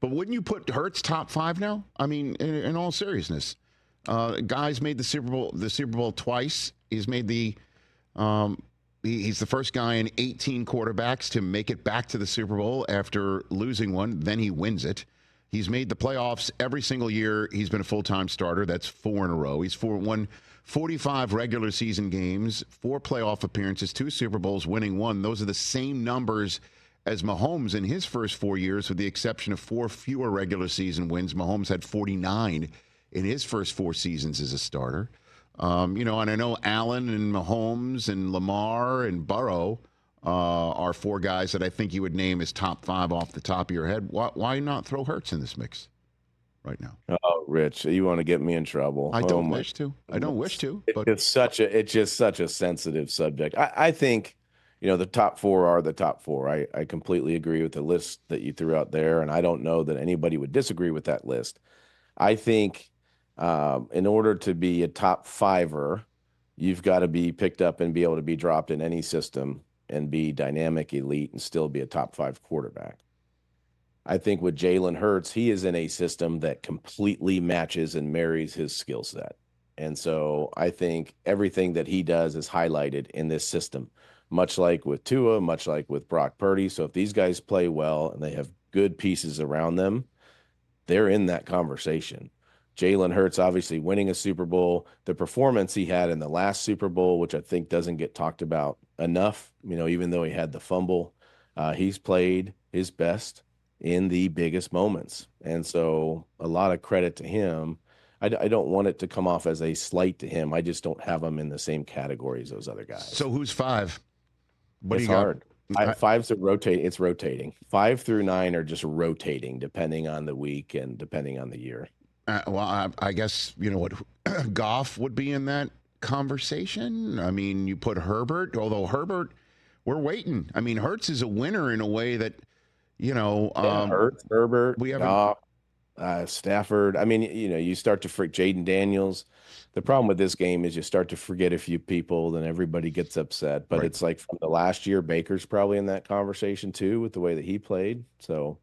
But wouldn't you put Hurts top 5 now? I mean, in all seriousness, guy's made the Super Bowl twice. He's made he's the first guy in 18 quarterbacks to make it back to the Super Bowl after losing one. Then he wins it. He's made the playoffs every single year. He's been a full-time starter. That's 4 in a row. He's won 45 regular season games, 4 playoff appearances, 2 Super Bowls, winning 1. Those are the same numbers as Mahomes in his first 4 years, with the exception of 4 fewer regular season wins. Mahomes had 49 in his first 4 seasons as a starter. And I know Allen and Mahomes and Lamar and Burrow are 4 guys that I think you would name as top 5 off the top of your head. Why not throw Hurts in this mix right now? Oh, Rich, you want to get me in trouble? I don't wish to. But it's just such a sensitive subject. I think, the top 4 are the top 4. I completely agree with the list that you threw out there, and I don't know that anybody would disagree with that list. I think in order to be a top 5er, you've got to be picked up and be able to be dropped in any system and be dynamic, elite, and still be a top 5 quarterback. I think with Jalen Hurts, he is in a system that completely matches and marries his skill set. And so I think everything that he does is highlighted in this system, much like with Tua, much like with Brock Purdy. So if these guys play well and they have good pieces around them, they're in that conversation. Jalen Hurts obviously winning a Super Bowl, the performance he had in the last Super Bowl, which I think doesn't get talked about enough, even though he had the fumble, he's played his best in the biggest moments. And so a lot of credit to him. I don't want it to come off as a slight to him. I just don't have him in the same category as those other guys. So who's 5? It's hard. 5's it's rotating. 5 through 9 are just rotating depending on the week and depending on the year. I guess, Goff would be in that conversation. I mean, you put Herbert, although Herbert, we're waiting. I mean, Hurts is a winner in a way that, Hurts, Herbert, we haven't. Goff, Stafford. I mean, you start to freak Jaden Daniels. The problem with this game is you start to forget a few people, then everybody gets upset. But It's like from the last year, Baker's probably in that conversation too with the way that he played. So,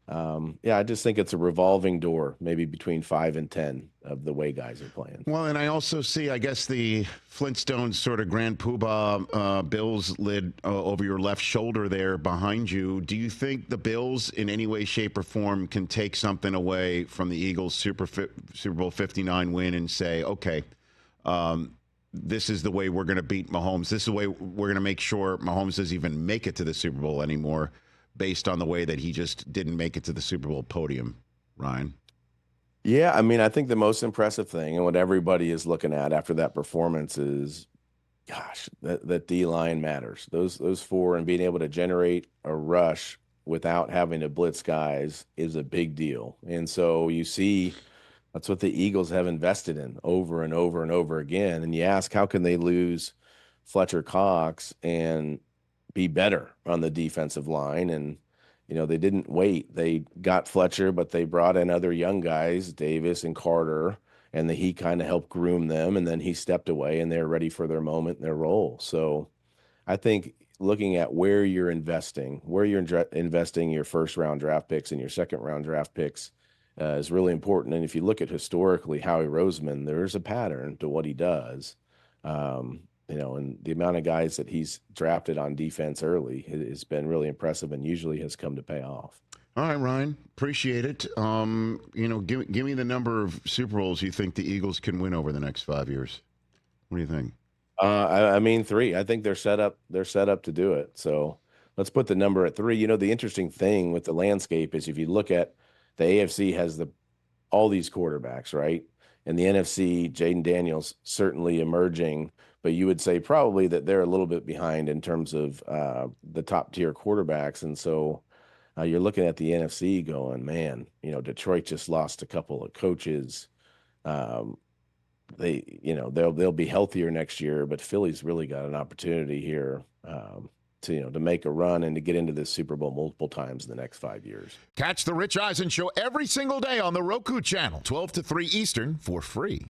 I just think it's a revolving door, maybe between 5 and 10 of the way guys are playing. Well, and I also see, I guess, the Flintstones sort of Grand Poobah Bills lid over your left shoulder there behind you. Do you think the Bills in any way, shape, or form can take something away from the Eagles' Super Bowl 59 win and say, okay, this is the way we're going to beat Mahomes. This is the way we're going to make sure Mahomes doesn't even make it to the Super Bowl anymore, based on the way that he just didn't make it to the Super Bowl podium, Ryan? Yeah, I mean, I think the most impressive thing and what everybody is looking at after that performance is, gosh, that D-line matters. Those 4 and being able to generate a rush without having to blitz guys is a big deal. And so you see that's what the Eagles have invested in over and over and over again. And you ask, how can they lose Fletcher Cox and be better on the defensive line? And they didn't wait. They got Fletcher, but they brought in other young guys, Davis and Carter, and he kind of helped groom them, and then he stepped away and they're ready for their moment and their role. So I think looking at where you're investing your first round draft picks and your second round draft picks is really important. And if you look at historically Howie Roseman, there's a pattern to what he does. And the amount of guys that he's drafted on defense early has been really impressive and usually has come to pay off. All right, Ryan, appreciate it. Give me the number of Super Bowls you think the Eagles can win over the next 5 years. What do you think? I mean 3. I think they're set up to do it. So let's put the number at 3. The interesting thing with the landscape is if you look at the AFC has all these quarterbacks, right? And the NFC, Jaden Daniels certainly emerging, but you would say probably that they're a little bit behind in terms of the top tier quarterbacks. And so you're looking at the NFC going, man, Detroit just lost a couple of coaches. They'll be healthier next year, but Philly's really got an opportunity here to make a run and to get into this Super Bowl multiple times in the next 5 years. Catch the Rich Eisen Show every single day on the Roku channel, 12 to 3 Eastern, for free.